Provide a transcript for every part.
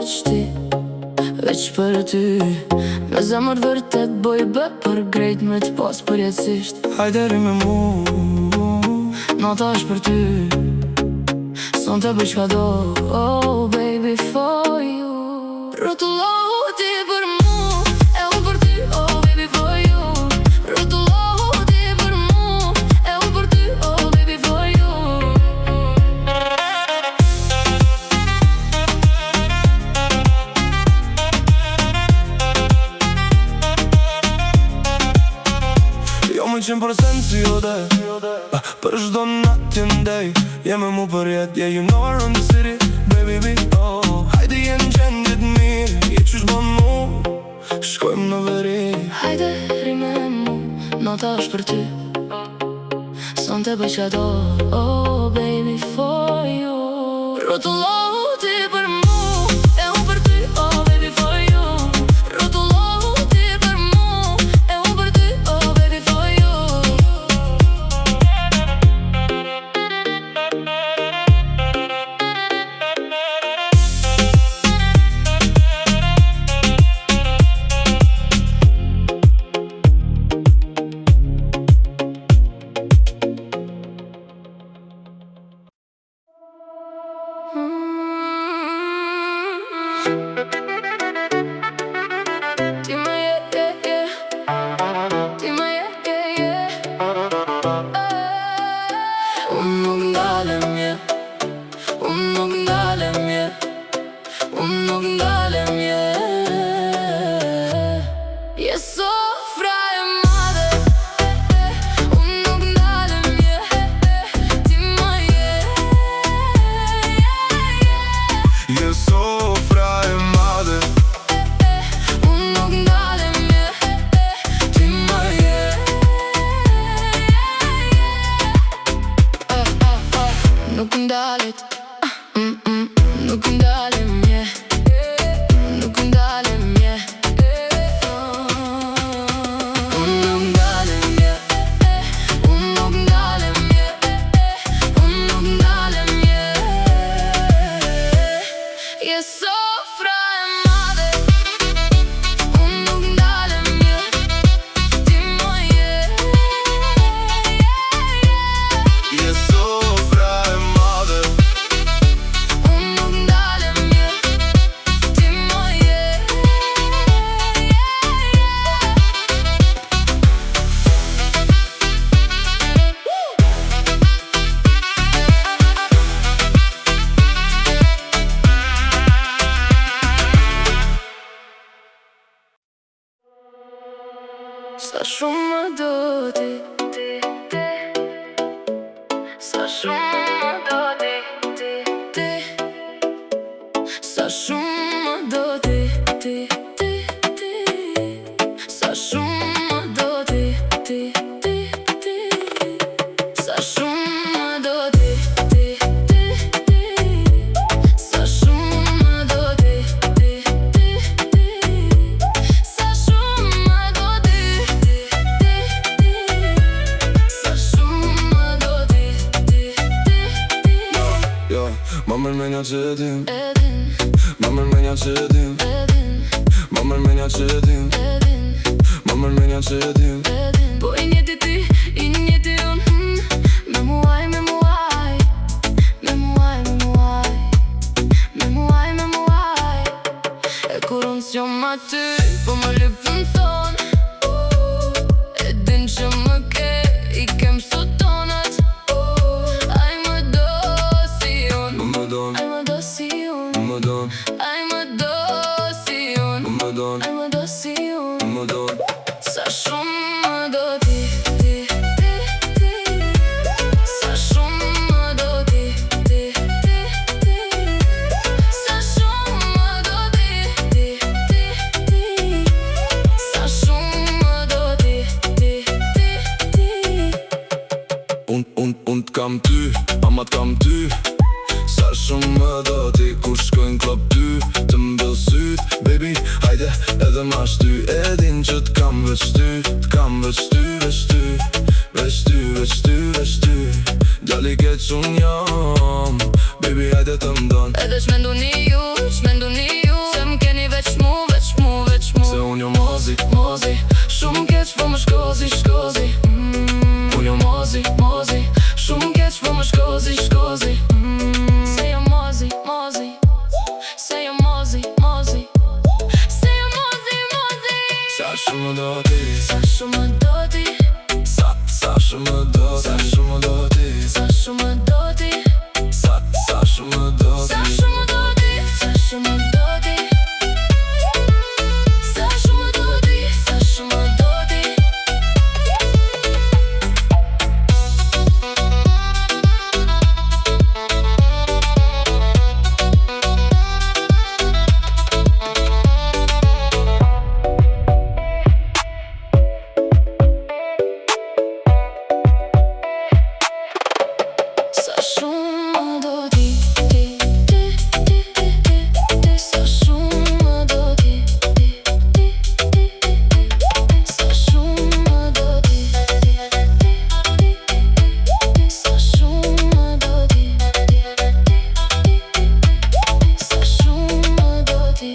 veç ti, veç për ty. Me zemër vërtet boj bë për grejt me t'pas përjetësisht. Hajderi me mu, nota është për ty, son të bëj qka do, oh baby for you. Rrotullohu ti për mu, e unë për ty, oh baby for you. Rrotullohu ti për mu, e unë për ty, oh baby for you. jo më 100% si jode, për shdo natë ndej. Jeme mu për jet, yeah you know I run the city, baby be, oh. Hajde jenë gjendit mirë, je qysh bon mu, shkojmë në veri. Hajde rime mu, nota është për ty, son të bëj qka do, oh baby for you. Rrotullohu ti për mu, e unë për ty, oh baby for you. Rrotullohu ti për mu, e unë për ty, oh baby for you. Ti më je, ti më je, unë nuk ndalem, unë nuk ndalem, unë nuk ndalem, je sofra e madhe, unë nuk ndalem, ti më je, Je sofra e madhe, unë nuk ndalem, ti më je. Nuk ndalet, nuk ndalem, nuk ndalem, unë nuk ndalem, unë nuk ndalem, unë nuk ndalem, je sofra e madhe, unë nuk ndalem, ti më je. je sofra e madhe, Unë nuk ndalem, ti më je. Sa shumë më do ti, sa shumë më do ti, sa shumë më do ti, sa shumë më do ti, sa shumë më do ti, sa shumë më do ti, sa shumë më do ti, sa shumë më do ti. jo. Ma mërë me nja që edhim, Edin, ma mërë me nja që edhim, edin, ma mërë me nja që edhim, edin, ma mërë me nja që edhim. edin. Po i njeti ti, i njeti unë, me muaj, me muaj, me muaj, me muaj, me muaj, me muaj. E kur unë s'jom aty, po më lypën thonë, e din që më ke, i kem sot tonat, aj më do si unë, Më don, aj më do si unë, më don, aj më do si unë, më don, aj më do si unë. më don. Sa shumë më do ti, sa shumë më do ti, sa shumë më do ti, sa shumë më do ti. Unë t'kam ty, ama t'kam ty. Sa shumë më do ti, kur shkojnë klop ty, të mbyll syt, baby, hajde edhe ma shty. Edin që t'kam veç ty, t'kam veç ty, veç ty, veç ty, veç ty, veç ty. Djali keq unë jam, baby, hajde të mdon. Edhe ç'mendoni ju, shumë do ti, Sa shumë do ti, sa shumë do ti, sa shumë do ti, sa shumë do ti, sa shumë do ti, sa shumë do ti, sa shumë do ti, sa shumë do ti, sa shumë do ti. Sa shumë do ti, sa shumë do ti, sa shumë do ti, sa shumë do ti, sa shumë do ti.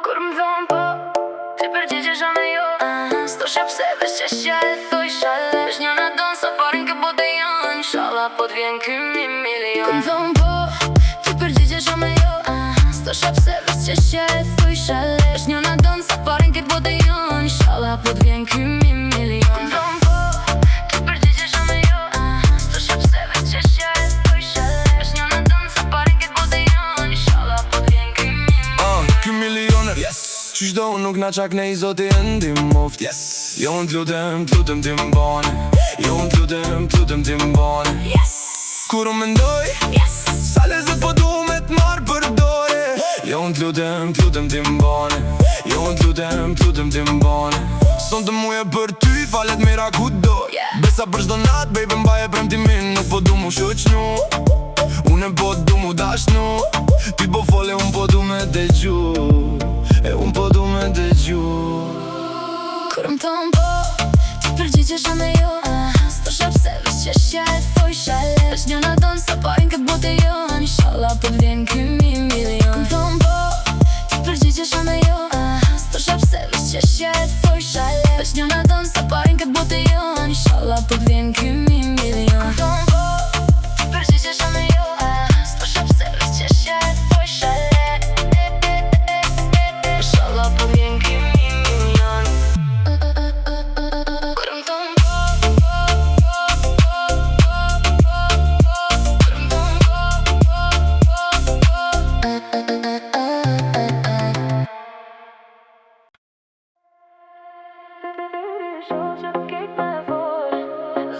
Kur më thonë po, ti përgjigjesha me jo. Sto shep se veç që shjallë, thoj shallë. Vesh njëna donë sa parin ke bote janë. Inshallah po t'vjen ky 1 milion. Kur më thonë po, ti përgjigjesha me jo. Sto shep se veç që shjallë, thoj shallë. Vesh njëna donë sa parin ke bote janë. Inshallah po t'vjen ky 1 milion. Kur më thonë po, ti përgjigjesha me jo. Sto shep se veç që shjallë, thoj shallë. Vesh njëna donë sa parin ke bote janë. Inshallah po t'vjen ky 1 milion. Ky milioner, yes. Qysh do nuk na qak ne i zoti endim moft, yes. Jo në t'lutem ti m'bane, jo në t'lutem ti m'bane, Yes, kur unë mendoj, yes, sa lezet po du me t'marr për dore. Jo në t'lutem ti m'bane, jo në t'lutem ti m'bane. Son të muje për ty, falet mira ku do. Besa për shdo nat, baby mbaje premtimin. Nuk po du mu shoqnu, unë po du mu dashnu. Ti po fole, unë po du me dëgju, e unë po du me dëgju. kur më thonë po, ti përgjigjesha me jo. Sto shep se veç që shjallë, thoj shallë. Vesh njëna donë sa parin ke bote janë. Inshallah po t'vjen ky 1 milion. Kur më thonë po, ti përgjigjesha me jo. Sto shep se veç që shjallë, thoj shallë. Vesh njëna donë sa parin ke bote janë. Inshallah po t'vjen ky 1 milion. Kur më thonë po, ti përgjigjesha me jo. Sto shep se veç që shjallë, thoj shallë. Inshallah po t'vjen ky 1 milion. Kur më thonë po, kur më thonë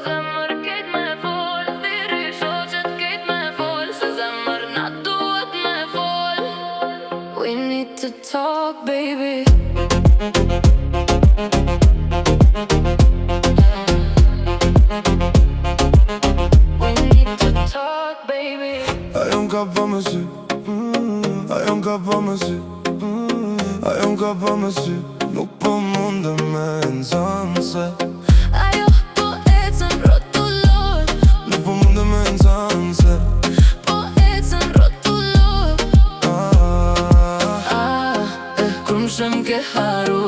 zemër kejt me fol, thiri shoqet kejt me fol, se zemër na duhet me fol. We need to talk, baby. We need to talk, baby. Ajo m'ka pa me sy, ajo m'ka pa me sy, ajo m'ka pa me sy. Nuk po munde me nëzën se Ajo po ecën rrotullor, nuk po munde me nëzën se po ecën rrotullor. Kur më shem ke haru,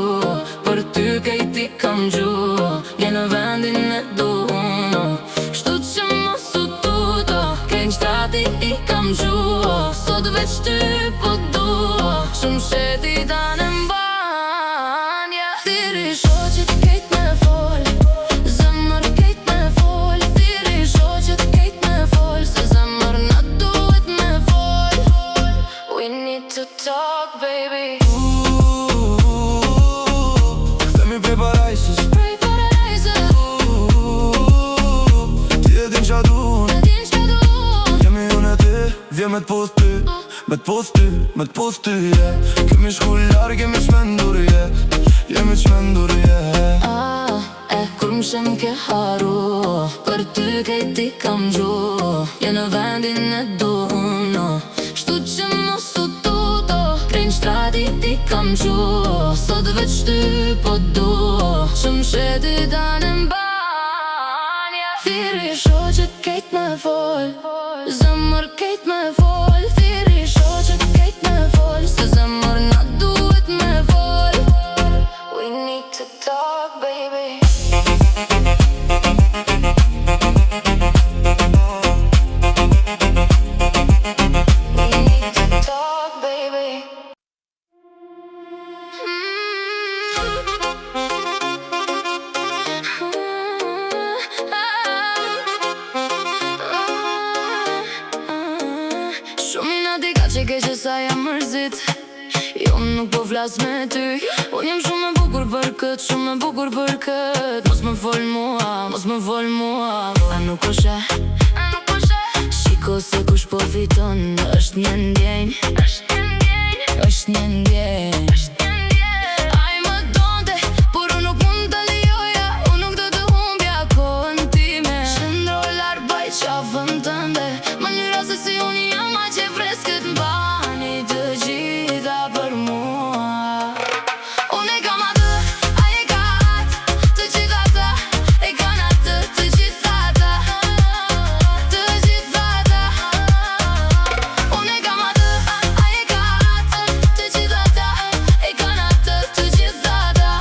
për ty kejti kam gju. Je në vendin e duno, shtu që mos u tuto. Kejnë qtrati i kam gju, sot veç ty po duo. Shumë sheti ta në mban, yeah. Thiri shoqet kejt me fol, zemër kejt me fol. Thiri shoqet kejt me fol, se zemër na duhet me fol. We need to talk, baby. Kthemi prej parajsës, Prej paradajzës, ti e din qa dun. e din çka duon. Jemi unë e ti, vjen me t'poth ty, me t'poth ty, me t'poth ty, yeah. Kemi shku larg, jemi qmendur, yeah. Jemi qmendur, yeah. Kur më shem ke haru, për ty kejti kam gju. Je në vendin e duno, shtu që mos u tuto. Krejnë shtrati ti kam gju, sot veç ty po duo. Shumë sheti ta në mban, yeah. Thiri shoqet kejt me fol, zemër kejt me fol. Thiri shoqet kejt me fol, se zemër na duhet me fol. We need to talk, baby. We need to talk, baby. në ti ka që keqe sa jam mërzit. Jo nuk po flas me ty. Unë jem shumë e bukur për kët, shumë e bukur për kët. Mos më fol mua, mos më fol mua. A nuk o she, shiko se kush po fiton. Është një ndjenj, është një ndjenj. Ai më donte, por unë nuk mund të lejoja. Unë nuk do të humbja kohën time. Shëndro larg baj qafën tënde. Mënyra se si unë jam aq e freskët mbani të gjitha për mua. Unë e kam atë, ai e ka atë. Të gjitha ata e kanë atë. Të gjitha ata, të gjitha ata. Unë e kam atë, ai e ka atë. Të gjitha ata e kanë atë. Të gjitha ata,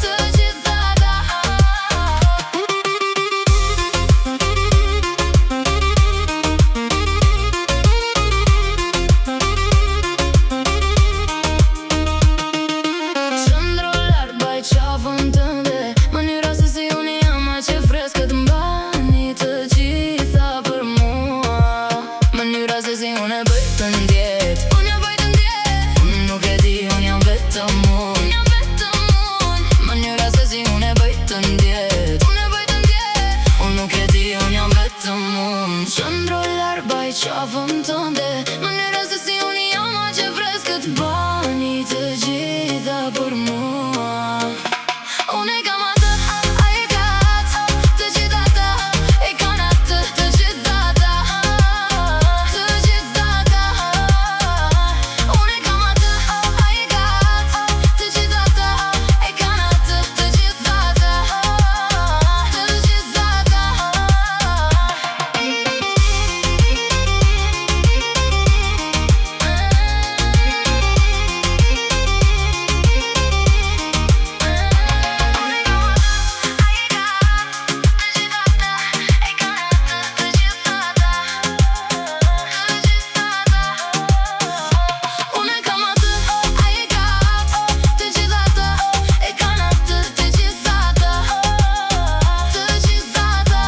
të gjitha ata. Qëndro larg baj qafën tënde. Mënyra se si unë jam aq e freskët mbani të gjitha për mua. Mënyra se si unë e bëj të ndjet. Unë e bëj të ndjet. Unë nuk e di, unë jam vetëm unë. Mënyra se si unë e bëj të ndjet. Unë e bëj të ndjet. Unë nuk e di, unë jam vetëm unë. Qëndro larg baj qafën tënde. Mënyra se si unë jam aq e freskët mbani të gjitha për mua. Unë e kam atë, ai e ka atë. Të gjitha ata e kanë atë. Të gjitha ata, të gjitha ata. Unë e kam atë, ai e ka atë. Të gjitha ata e kanë atë. Të gjitha ata, të gjitha ata. Unë e kam atë, ai e ka atë. Të gjitha ata e kanë atë. Të gjitha ata, të gjitha ata.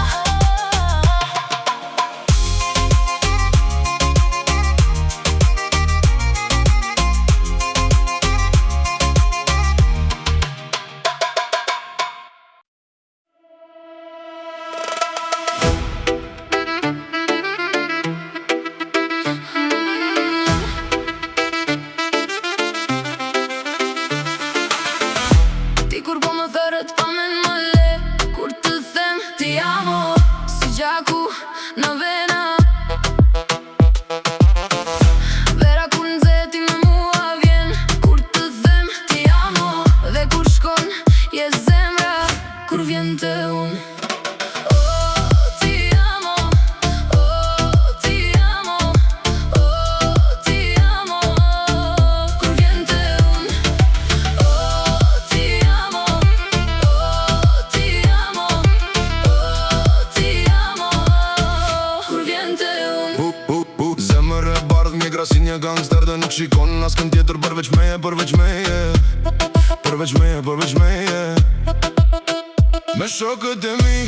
Ti kur po më thërët pa me në le. Kur të them ti amo, si gjaku në vena. Vera kur nxeti me mua vjen. Kur të them ti amo, dhe kur shkon je zemra. Kur vjen të unë. Oh, ti amo, oh, ti amo, oh, ti amo. Kur vjen të unë. Oh, ti amo, oh, ti amo, oh, ti amo. Kur vjen të unë. Zemër e bardh mjegra si një gangster dhe nuk shikon askën tjetër përveç meje, përveç meje. Përveç meje, përveç meje. Me shokët e mi,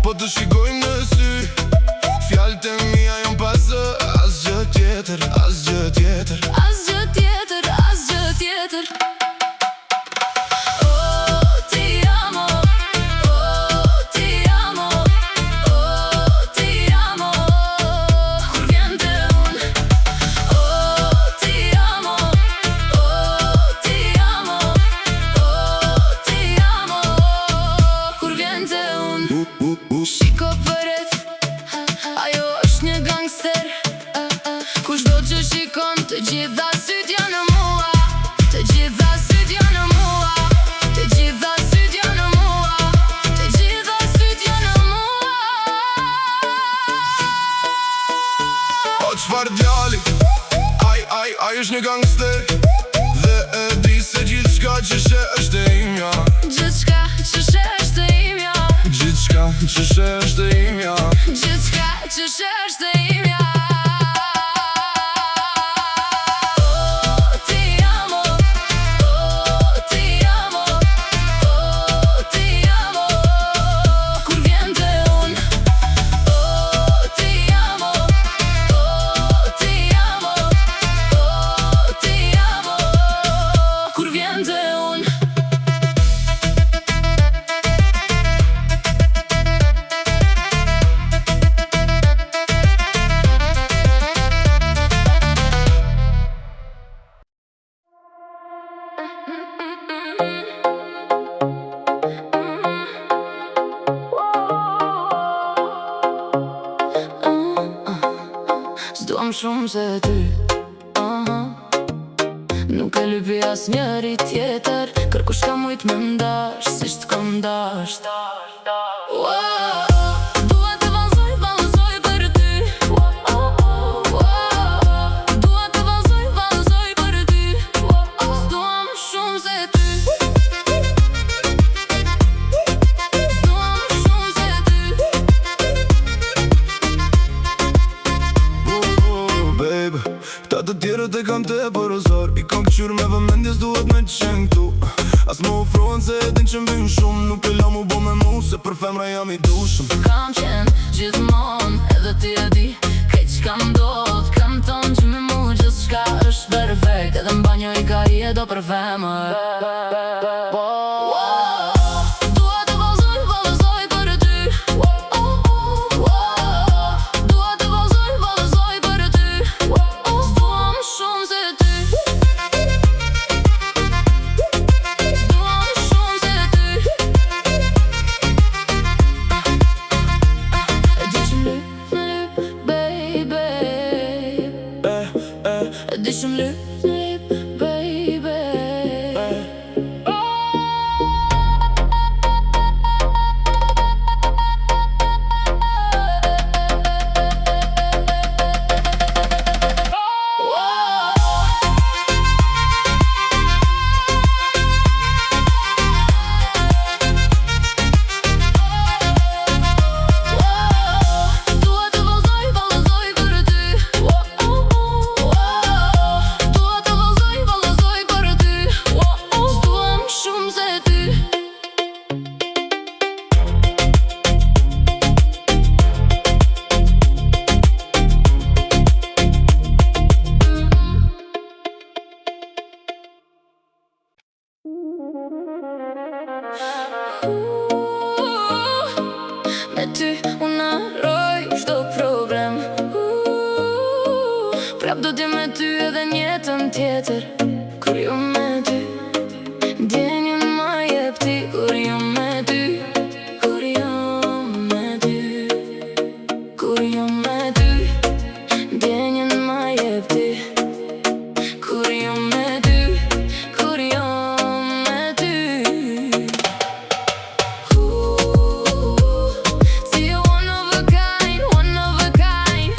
po të shikojmë në sy. Fjallët e mia jon pasë, asgjë tjetër, asgjë tjetër. Asgjë tjetër, asgjë tjetër. Oh, ti amo, oh, ti amo, oh, ti amo. Kur vjen të unë. Oh, ti amo, oh, ti amo, oh, ti amo. Kur vjen të unë. Shiko përreth, ajo është një gangster. Kushdo që shikon, të gjitha syt janë në mua. Të gjitha syt janë në mua. Të gjitha syt janë në mua. Të gjitha syt janë në mua. O qfar djali, ai është një gangster. Dhe e di se gjithçka që she është e imja. Gjithçka që she është e imja. Gjithçka që she është e imja. Gjithçka që she është e imja. Oh, ti amo, oh, ti amo, oh, ti amo. Kur vjen të unë. Oh, ti amo, oh, s'duam shumë se ty. Nuk e lypi as njeri tjetër, kërkush ka mujt me ndash, si shtë kom dash. Dua të vazhdoj, vallëzoj për ty. Dua të vazhdoj, vallëzoj për ty. S'duam shumë se ty. S'duam shumë se ty. Baby, ta të tjerët e kam te përëzor, i kam këqyr me vëmendjes duhet me qenë këtu. As më ofrohen se e din që m'vyn shumë, nuk e la mu bo me mu, se për femra jam i dushëm. Kam qenë gjithmon, edhe ti e di, kej që kam dot, kam ton që me mu gjithë shka është perfekt, edhe m'banjo i ka i e do për femër. Dua të vazhdoj, vallëzoj për ty. Dua të vazhdoj, vallëzoj për ty. S'duam shumë se ty. S'duam shumë se ty. E di që m'lyp, baby. E di që m'lyp, baby. Dua të vazhdoj, vallëzoj për ty. Dua të vazhdoj, vallëzoj për ty. S'duam shumë se ty. Me ty unë harroj çdo problem. Prap do t'jem me ty edhe njetën tjetër. Kur jom me ty, ndjenjën ma jep ti. Kur jom me ty, kur jom me ty. Kur jom me ty, ndjenjën ma jep ti. Kur jom me ty, kur jom me ty. See you one of a kind, one of a kind.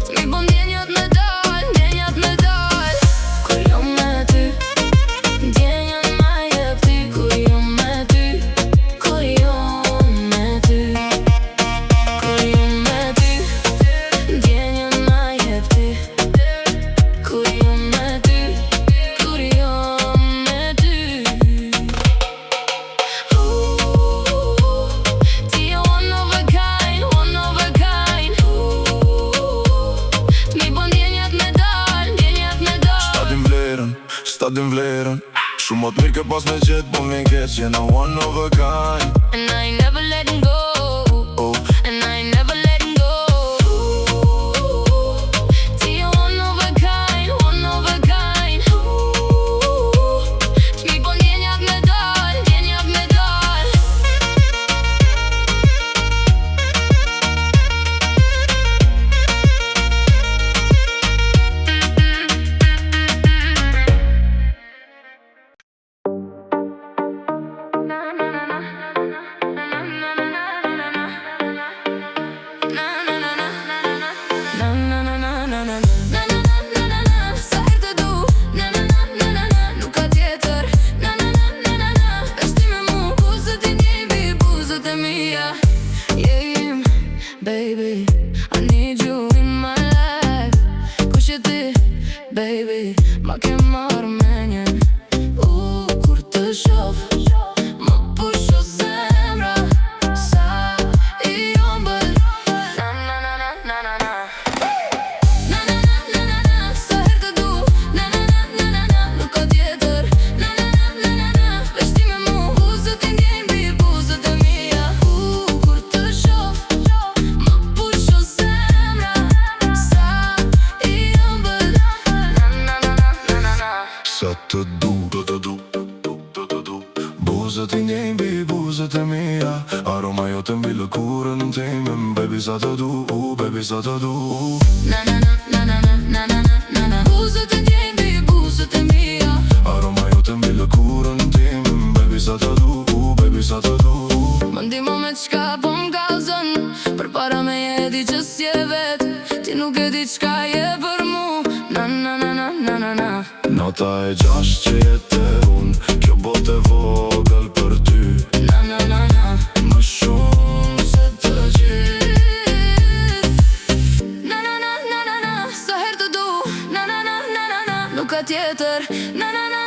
T'mi bon ndjenjat me dal, ndjenjat me dal. Kur jom me ty, ndjenjat ma jep ti. Kur jom me ty, kur jom me ty. Kur jom me ty, ndjenjat ma jep ti. Kur jom me ty, kur jom me ty. Ti je one of a kind, one of a kind. T'mi bon ndjenjat me dal, ndjenjat me dal. S'ta din vlerën shumë më t'mirë ke pas me gjithë, po m'vjen keq jena one of a kind. And I ain't never letting go. And I ain't never letting go. Ti je one of a kind, one of a kind. T'mi bon ndjenjat me dal, ndjenjat me dal. Sa herë të du, nuk ka tjetër. Veç ti me mu, buzët i njejbi, buzët e mia. Yeah, baby, I need you in my life. Kush je ti, baby, ma ke marrë menjen. Kur të shof, më pusho zemra. Sa i ombël. Sa herë të du, nuk ka tjetër. Veç ti me mu, buzët i njejbi, buzët e mia. Kur të shof, më pusho zemra. Sa i ombël. Sa të du, buzët i njejbi, buzët e mia. Aroma jote mbi lëkurën time, baby sa të du, baby baby sa të du. Na na na na na na na na na na. Buzët e ndjenjë mbi buzët e mia. Aroma jote mbi lëkurën tim, baby sa të du, baby sa të du. Më ndihmo me qka po m'kallzon, përpara me je di që s'je vet. Ti nuk e di qka je për mu. Na na na na na na na. Nota e 6 që jetë unë, kjo botë e vogël për ty. Na na na na. Më shumë se të gjithë. Na na na na na na. Sa herë të du. Na na na na na na. Nuk ka tjetër. Na na na